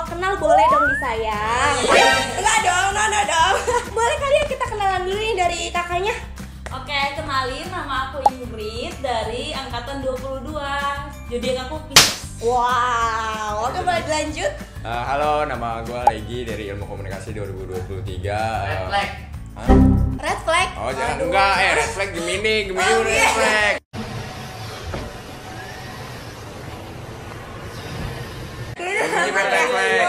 kenal boleh dong disayang. Enggak dong, no dong. Boleh kali ya kita kenalan dulu nih dari kakaknya. Oke, kenalin, nama aku Ingrid dari angkatan 22. Zodiak aku Pisces. Wow, oke boleh dilanjut. Halo, nama gue Legi dari Ilmu Komunikasi 2023. Red flag. Red flag. Oh, jangan enggak, red flag Gemini Oh, red iya. flag. Gemini red flag.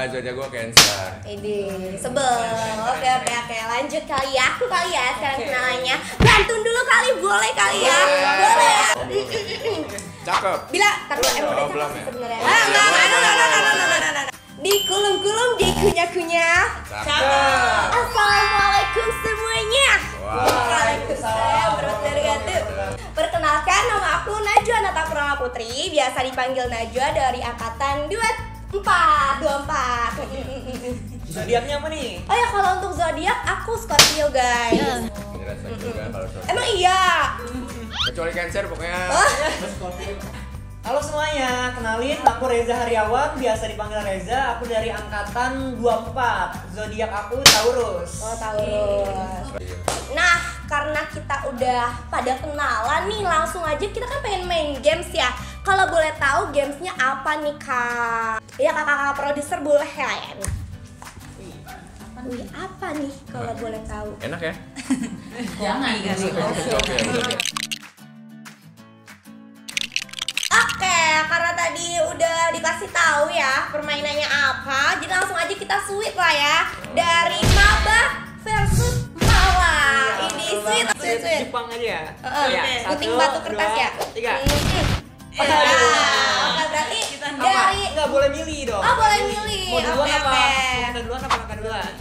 Zodiak gue Cancer. Ini sebel. Oke, lanjut kali ya. Aku kali ya sekarang kenalannya. Bantun dulu kali, boleh kali ya. Boleh ya. Cakep. Bila, tapi emang udah belum cakep ya? sebenarnya. No. Dikulum-kulum, dikunyah-kunyah. Cakep. Assalamualaikum semuanya. Waalaikumsalam warahmatullahi wabarakatuh. Perkenalkan, nama aku Najwa Nata Purnama Putri, biasa dipanggil Najwa dari angkatan 24. Zodiaknya apa nih? Oh ya, kalau untuk zodiak aku Scorpio, guys. Red flag juga kalau soal. Emang iya? Kecuali Cancer pokoknya. Halo semuanya, kenalin aku Reza Haryawan, biasa dipanggil Reza. Aku dari angkatan 24. Zodiak aku Taurus. Oh, Taurus. Nah, karena kita udah pada kenalan nih, langsung aja kita kan pengen main games ya. Kalau boleh tahu gamesnya apa nih, Kak? Ya, kakak produser boleh ya? Wih, apa nih kalau boleh tahu? Enak ya? Jangan kasih Oke, karena tadi udah dikasih tahu ya permainannya apa, jadi langsung aja kita sweet lah ya. Dari Maba versus Mala. Ini sweet. Jepang aja ya? Gunting batu kertas ya? 3. Oke, berarti dari Nggak boleh milih dong. Oh, boleh milih. Mau duluan Oke, apa? oke. Mau kita duluan apa kakak duluan?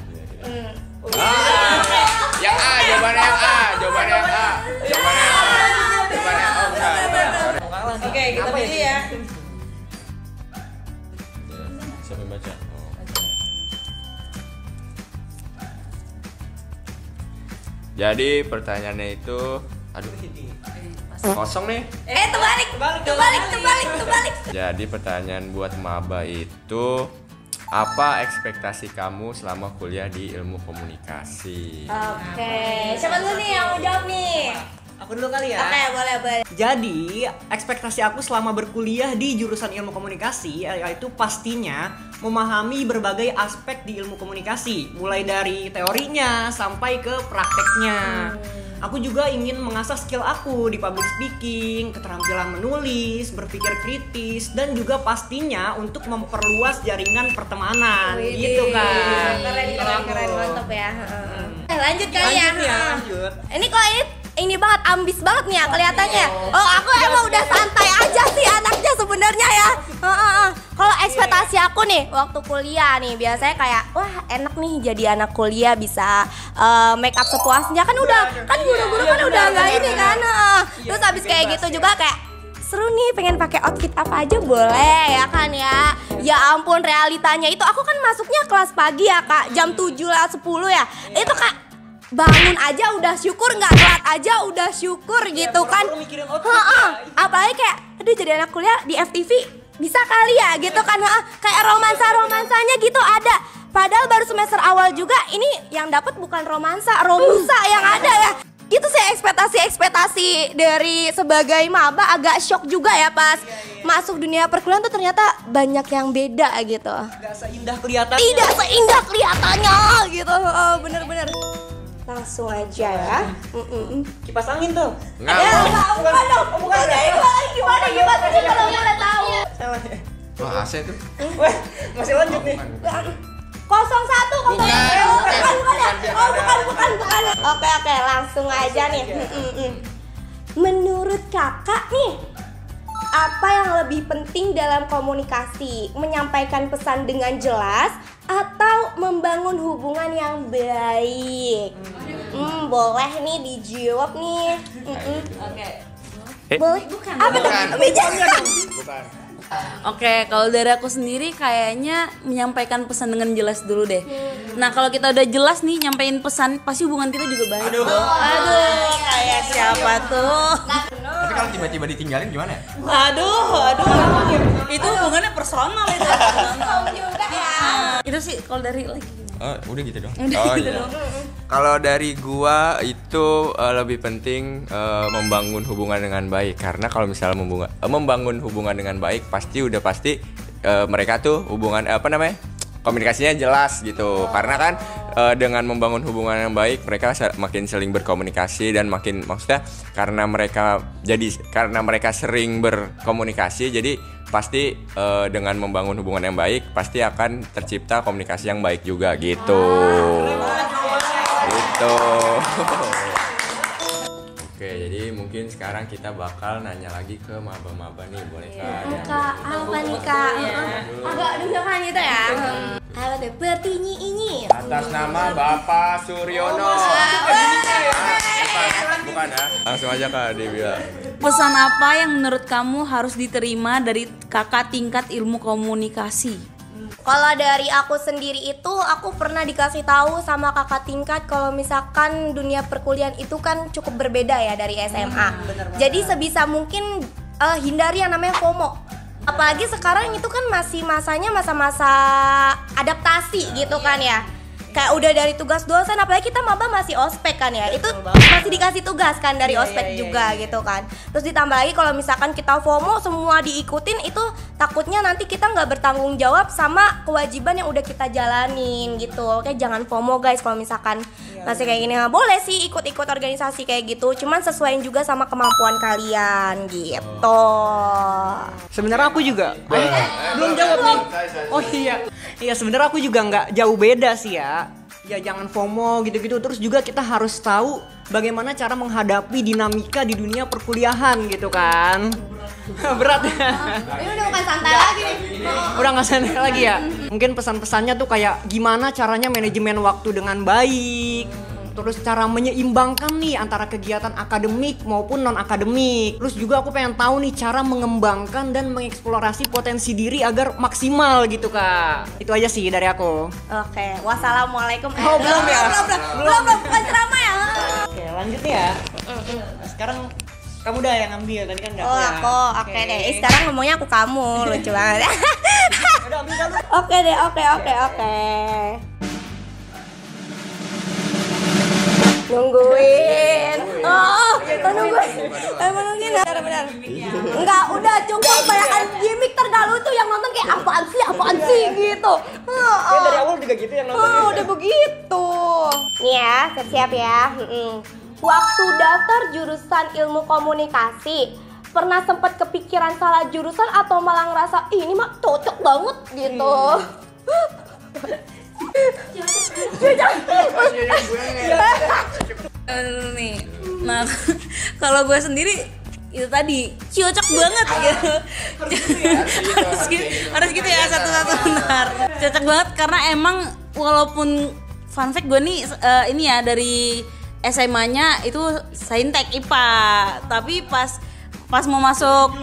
Yang A, jawabannya yang A, jawabannya yang A. Jawabannya yang A. Jawabannya oh enggak. Oke, kita pilih ya. Siapa yang baca? Oh. Jadi pertanyaannya itu, aduh, kosong nih. Terbalik. Jadi pertanyaan buat maba itu, apa ekspektasi kamu selama kuliah di ilmu komunikasi? Oke, siapa dulu nih yang mau jawab nih? Aku dulu kali ya. Oke, boleh. Jadi, ekspektasi aku selama berkuliah di jurusan ilmu komunikasi yaitu pastinya memahami berbagai aspek di ilmu komunikasi, mulai dari teorinya sampai ke prakteknya. Aku juga ingin mengasah skill aku di public speaking, keterampilan menulis, berpikir kritis, dan juga pastinya untuk memperluas jaringan pertemanan. Gitu kan. Keren, mantap ya. Lanjut kali ya. Lanjut. Ini kok ini banget, ambis banget nih ya kelihatannya. Oh, aku emang udah santai aja sih anaknya sebenarnya ya. Kalau ekspektasi aku nih waktu kuliah nih biasanya kayak wah enak nih jadi anak kuliah bisa make up sepuasnya kan udah kan guru-guru kan udah nggak ini kan. Terus habis kayak gitu juga kayak seru nih pengen pakai outfit apa aja boleh ya kan ya. Ya ampun realitanya itu aku kan masuknya kelas pagi ya Kak, jam 7:10 ya. Itu Kak bangun aja udah syukur, nggak telat aja udah syukur gitu kan. Apalagi kayak aduh jadi anak kuliah di FTV bisa kali ya gitu kan. Kayak romansanya gitu ada. Padahal baru semester awal juga ini yang dapat bukan romansa yang ada ya. Gitu sih ekspektasi dari sebagai maba agak shock juga ya pas masuk dunia perkuliahan tuh ternyata banyak yang beda gitu. Gak seindah kelihatannya. Tidak seindah kelihatannya gitu. Bener-bener. Langsung aja ya. Kipas angin tuh. Enggak. Bukan dong. Gimana sih kalau boleh tahu? Salah ya. Wah, AC tuh. Weh, masih lanjut nih. 01. Bukan. Oke, langsung aja nih. Menurut kakak nih, apa yang lebih penting dalam komunikasi? Menyampaikan pesan dengan jelas atau membangun hubungan yang baik? Boleh nih dijawab nih. Oke. Boleh. Bukan. Apa tuh? Bukan. Oke, kalau dari aku sendiri kayaknya menyampaikan pesan dengan jelas dulu deh. Nah, kalau kita udah jelas nih nyampein pesan, pasti hubungan kita juga baik. Aduh, kayak siapa tuh? Tapi kalau tiba-tiba ditinggalin gimana? Aduh, itu hubungannya personal itu. Juga ya. Itu sih kalau dari lagi. Udah gitu dong. Udah gitu iya. dong. Kalau dari gua itu lebih penting membangun hubungan dengan baik, karena kalau misalnya membangun hubungan dengan baik pasti mereka tuh hubungan komunikasinya jelas gitu. Karena kan dengan membangun hubungan yang baik mereka makin saling berkomunikasi dan maksudnya karena mereka sering berkomunikasi, jadi pasti dengan membangun hubungan yang baik pasti akan tercipta komunikasi yang baik juga gitu. Gitu. Oke, jadi mungkin sekarang kita bakal nanya lagi ke maba-maba nih, boleh kak? Kak, apa nih kak? Agak deg-degan gitu ya. Apa tuh? Pertinyi ini. Atas nama Bapak Suryono. Bukan ya? Langsung aja kak Devia. Pesan apa yang menurut kamu harus diterima dari kakak tingkat ilmu komunikasi? Kalau dari aku sendiri itu, aku pernah dikasih tahu sama kakak tingkat kalau misalkan dunia perkuliahan itu kan cukup berbeda ya dari SMA. Jadi sebisa mungkin hindari yang namanya FOMO. Apalagi sekarang itu kan masih masanya masa-masa adaptasi gitu kan ya. Kayak udah dari tugas dosen, apalagi kita maba masih ospek kan ya. Itu masih dikasih tugas kan dari ospek juga gitu kan. Terus ditambah lagi kalau misalkan kita FOMO semua diikutin, itu takutnya nanti kita nggak bertanggung jawab sama kewajiban yang udah kita jalanin gitu. Oke, jangan FOMO guys kalau misalkan masih kayak gini. Nah, boleh sih ikut-ikut organisasi kayak gitu, cuman sesuaiin juga sama kemampuan kalian gitu. Sebenarnya aku juga belum jawab nih. Oh iya. Iya, sebenarnya aku juga nggak jauh beda sih ya. Ya jangan FOMO gitu-gitu. Terus juga kita harus tahu bagaimana cara menghadapi dinamika di dunia perkuliahan gitu kan. Berat ya. Ini udah bukan santai lagi nih. Udah nggak santai lagi ya. Mungkin pesan-pesannya tuh kayak gimana caranya manajemen waktu dengan baik. Terus cara menyeimbangkan nih antara kegiatan akademik maupun non akademik. Terus juga aku pengen tahu nih cara mengembangkan dan mengeksplorasi potensi diri agar maksimal gitu kak. Itu aja sih dari aku. Oke, wassalamualaikum. Oh, belum ya? Belum, bukan ceramah ya. Oke, lanjut ya. Sekarang kamu dah yang ambil, tadi kan enggak Oh, ya. aku. Oke deh. Sekarang ngomongnya aku kamu, lucu banget. Udah ambil dulu. Oke deh, oke. Nungguin. Nungguin. Nungguin. Benar. Enggak, udah cukup banyakan gimmick tergalu tuh yang nonton kayak apaan sih gitu. Ya, dari awal juga gitu yang nonton. Udah begitu. Nih ya, siap-siap ya. Waktu daftar jurusan ilmu komunikasi, pernah sempat kepikiran salah jurusan atau malah ngerasa ih, ini mah cocok banget gitu. Nih, nah kalau gue sendiri itu tadi cocok banget gitu. harus gitu ya, satu-satu benar. Cocok banget karena emang walaupun fun fact gue nih ini ya dari SMA-nya itu Saintek IPA, tapi pas mau masuk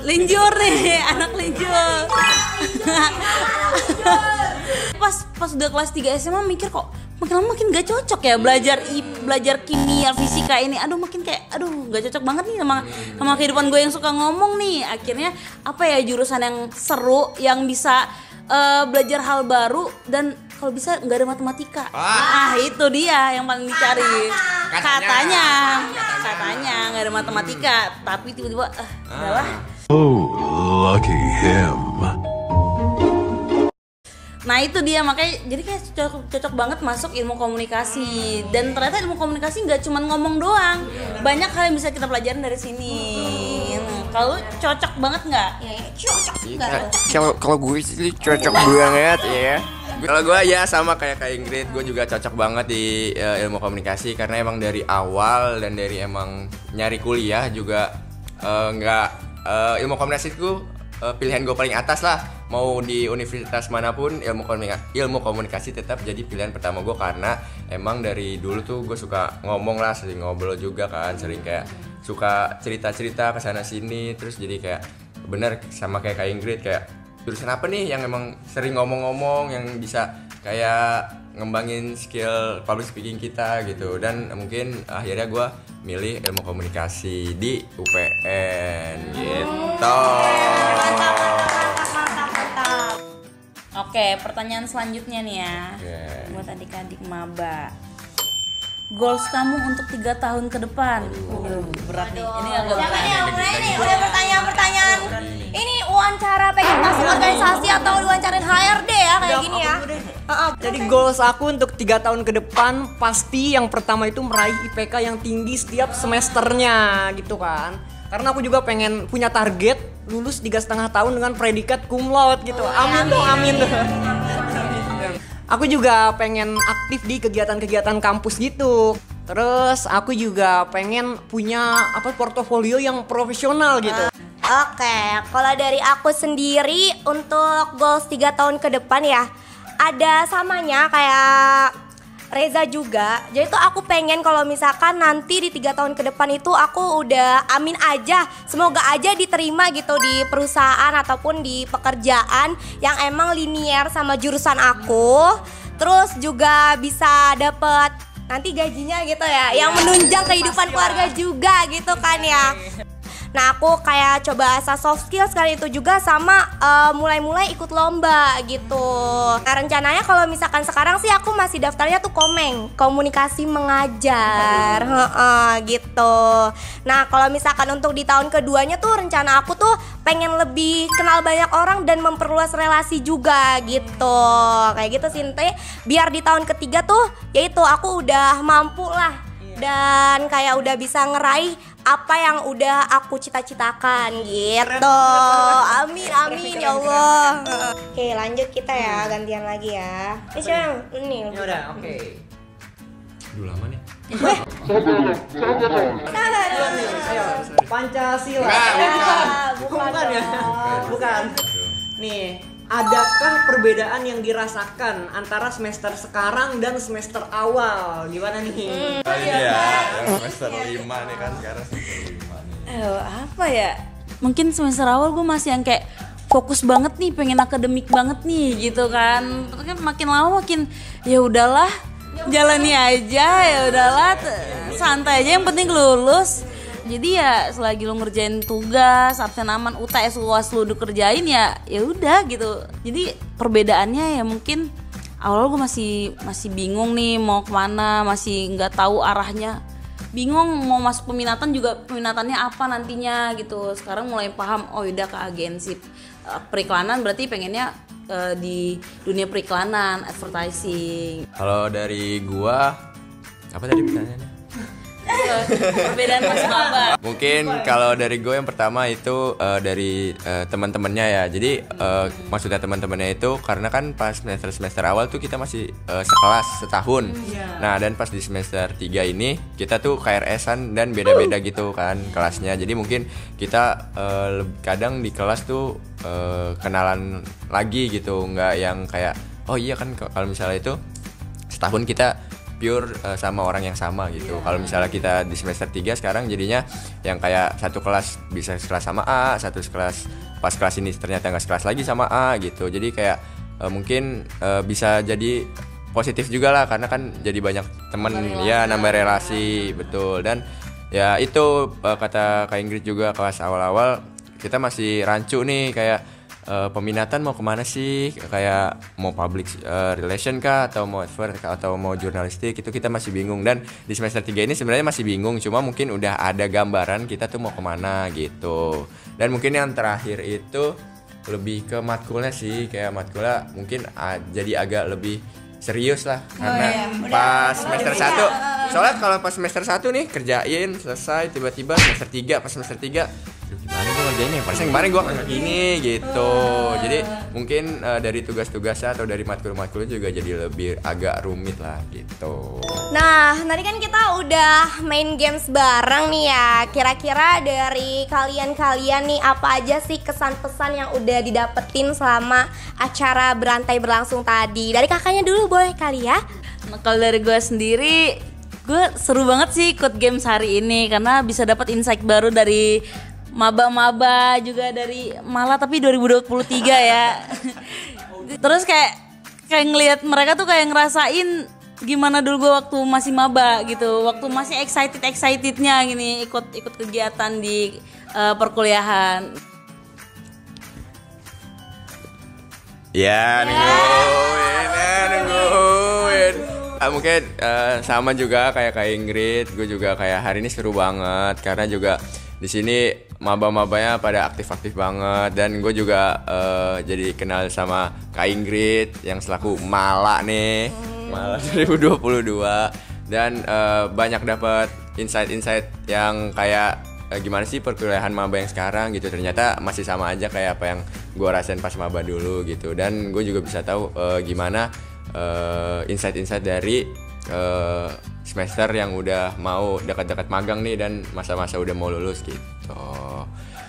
linjur nih, anak linjur. pas udah kelas 3 SMA mikir kok makin lama makin gak cocok ya belajar kimia fisika ini. Makin kayak gak cocok banget nih sama kehidupan gue yang suka ngomong nih. Akhirnya apa ya, jurusan yang seru yang bisa belajar hal baru dan kalau bisa nggak ada matematika. Itu dia yang paling dicari. Katanya nggak ada matematika, tapi tiba-tiba udahlah. Oh, lucky him. Nah itu dia, makanya jadi kayak cocok banget masuk ilmu komunikasi. Dan ternyata ilmu komunikasi nggak cuma ngomong doang, banyak hal yang bisa kita pelajarin dari sini. Kalau cocok banget nggak? Ya, cocok nggak? Kalau gue sih cocok banget ya. Kalau gue ya sama kayak Ingrid, gue juga cocok banget di ilmu komunikasi karena emang dari awal dan dari emang nyari kuliah juga ilmu komunikasi itu pilihan gue paling atas lah. Mau di universitas manapun ilmu komunikasi tetap jadi pilihan pertama gue karena emang dari dulu tuh gue suka ngomong lah, sering ngobrol juga kan, sering kayak suka cerita-cerita kesana sini, terus jadi kayak bener sama kayak Ingrid kayak jurusan apa nih yang emang sering ngomong-ngomong yang bisa kayak ngembangin skill public speaking kita gitu, dan mungkin akhirnya gue milih ilmu komunikasi di UPN gitu. Mantap. Oke, pertanyaan selanjutnya nih ya. Buat adik-adik maba. Goals kamu untuk 3 tahun ke depan. Berat nih. Ini agak Siapa berat. nih yang mulai nih? Udah pertanyaan. Ini wawancara pengen masuk organisasi atau diwawancarain HRD ya kayak gini ya. Jadi goals aku untuk 3 tahun ke depan pasti yang pertama itu meraih IPK yang tinggi setiap semesternya gitu kan. Karena aku juga pengen punya target lulus 3,5 tahun dengan predikat cum laude gitu. Amin dong, amin. Aku juga pengen aktif di kegiatan-kegiatan kampus gitu. Terus aku juga pengen punya portofolio yang profesional gitu. Oke, kalau dari aku sendiri untuk goals 3 tahun ke depan ya, ada samanya kayak Reza juga. Jadi tuh aku pengen kalau misalkan nanti di 3 tahun ke depan itu aku udah amin aja, semoga aja diterima gitu di perusahaan ataupun di pekerjaan yang emang linear sama jurusan aku. Terus juga bisa dapet nanti gajinya gitu ya, yang menunjang kehidupan keluarga juga gitu kan ya. Nah aku kayak coba asah soft skills kali itu juga sama mulai-mulai ikut lomba gitu. Nah rencananya kalau misalkan sekarang sih aku masih daftarnya tuh komunikasi mengajar gitu. Nah kalau misalkan untuk di tahun keduanya tuh rencana aku tuh pengen lebih kenal banyak orang dan memperluas relasi juga gitu. Kayak gitu sih Nte. Biar di tahun ketiga tuh yaitu aku udah mampu lah dan kayak udah bisa ngeraih apa yang udah aku cita-citakan gitu. Amin ya Allah. Oke lanjut kita ya, gantian lagi ya. Siapa yang ini? Ya udah, oke. Udah lama nih. Ayo, Pancasila. Bukan ya? Bukan. Nih, adakah perbedaan yang dirasakan antara semester sekarang dan semester awal? Gimana nih? Iya, semester 5 nih kan, sekarang semester 5 nih. Apa ya? Mungkin semester awal gue masih yang kayak fokus banget nih, pengen akademik banget nih gitu kan. Terus kan makin lama makin ya udahlah, jalani aja, ya udahlah, santai aja yang penting lulus. Jadi ya selagi lu ngerjain tugas, absen aman, UTS, UAS lu udah kerjain ya udah gitu. Jadi perbedaannya ya mungkin awal gue masih bingung nih mau kemana, masih nggak tahu arahnya, bingung mau masuk peminatan juga peminatannya apa nantinya gitu. Sekarang mulai paham, oh udah ke agensi periklanan berarti pengennya di dunia periklanan, advertising. Kalau dari gua, apa tadi pertanyaannya? Perbedaan pas maba. Mungkin kalau dari gue yang pertama itu dari teman-temannya ya. Jadi maksudnya teman-temannya itu karena kan pas semester awal tuh kita masih sekelas setahun. Nah, dan pas di semester 3 ini kita tuh KRS-an dan beda-beda gitu kan kelasnya. Jadi mungkin kita kadang di kelas tuh kenalan lagi gitu, nggak yang kayak oh iya kan kalau misalnya itu setahun kita pure sama orang yang sama gitu. Kalau misalnya kita di semester 3 sekarang jadinya yang kayak satu kelas bisa sekelas sama A, satu kelas pas kelas ini ternyata nggak sekelas lagi sama A gitu. Jadi kayak mungkin bisa jadi positif juga lah karena kan jadi banyak temen ya, nambah relasi, betul. Dan ya itu kata Kak Ingrid juga kelas awal-awal kita masih rancu nih kayak peminatan mau kemana sih, kayak mau public relation kah atau mau advert atau mau jurnalistik, itu kita masih bingung. Dan di semester 3 ini sebenarnya masih bingung, cuma mungkin udah ada gambaran kita tuh mau kemana gitu. Dan mungkin yang terakhir itu lebih ke matkulnya sih, kayak matkulnya mungkin jadi agak lebih serius lah karena pas semester 1 soalnya kalau pas semester 1 nih kerjain selesai, tiba-tiba semester 3 pas semester 3 gimana gue ngerjainnya, padahal kemarin gue kayak gini gitu. Jadi mungkin dari tugas-tugasnya atau dari matkul-matkulnya juga jadi lebih agak rumit lah gitu. Nah, tadi kan kita udah main games bareng nih ya. Kira-kira dari kalian-kalian nih apa aja sih kesan-pesan yang udah didapetin selama acara berantai berlangsung tadi? Dari kakaknya dulu boleh kali ya? Nah, kalau dari gue sendiri, gue seru banget sih ikut games hari ini karena bisa dapat insight baru dari maba-maba juga dari malah tapi 2023 ya. Terus kayak kayak ngelihat mereka tuh kayak ngerasain gimana dulu gue waktu masih maba gitu, waktu masih excitednya gini ikut kegiatan di perkuliahan. Ya, nungguin. Mungkin sama juga kayak Ingrid, gue juga kayak hari ini seru banget karena juga di sini maba-mabanya pada aktif-aktif banget dan gue juga jadi kenal sama Kak Ingrid yang selaku Mala nih. Malah 2022 dan banyak dapat insight-insight yang kayak gimana sih perkuliahan maba yang sekarang gitu, ternyata masih sama aja kayak apa yang gue rasain pas maba dulu gitu, dan gue juga bisa tahu gimana insight-insight dari semester yang udah mau dekat-dekat magang nih dan masa-masa udah mau lulus gitu.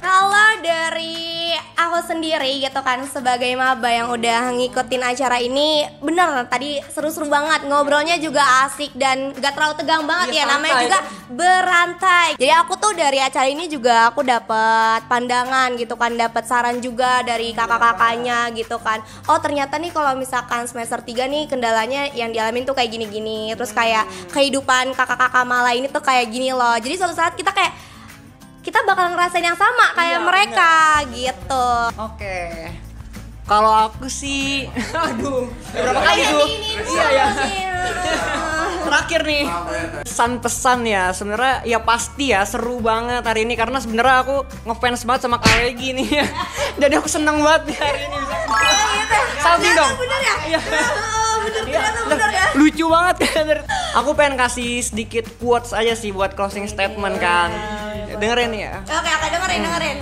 Kalau dari aku sendiri gitu kan sebagai maba yang udah ngikutin acara ini, bener tadi seru-seru banget, ngobrolnya juga asik dan gak terlalu tegang banget ya, namanya juga berantai. Jadi aku tuh dari acara ini juga aku dapat pandangan gitu kan, dapat saran juga dari kakak-kakaknya gitu kan. Oh ternyata nih kalau misalkan semester 3 nih kendalanya yang dialamin tuh kayak gini-gini, terus kayak kehidupan kakak-kakak Mala ini tuh kayak gini loh. Jadi suatu saat kita bakal ngerasain yang sama kayak mereka gitu. Oke. Kalau aku sih, aduh, berapa kali tuh? Iya ya. Terakhir nih, pesan-pesan ya, sebenarnya ya pasti ya seru banget hari ini karena sebenarnya aku ngefans banget sama Kak Regi nih ya. Jadi aku seneng banget nih hari ini bisa. Salting dong. Bener ya? Iya. Bener ya? Lucu banget kan. Aku pengen kasih sedikit quotes aja sih buat closing statement kan. Dengerin ya. Oke, dengerin.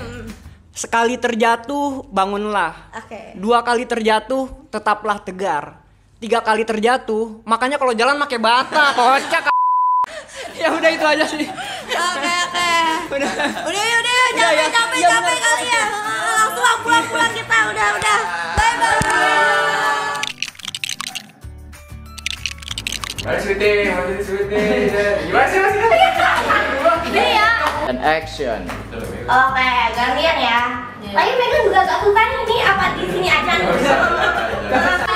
Sekali terjatuh, bangunlah. Oke. 2 kali terjatuh, tetaplah tegar. 3 kali terjatuh, makanya kalau jalan pakai bata, kocak. Ya udah itu aja sih. Oke. Udah. Udah, capek kali ya. Langsung pulang kita, udah. Bye. Mari sweetie. Gimana sih Mas? Ini ya. And action. Oke, gantian ya. Tapi Megan juga gak susah nih apa di sini aja nih.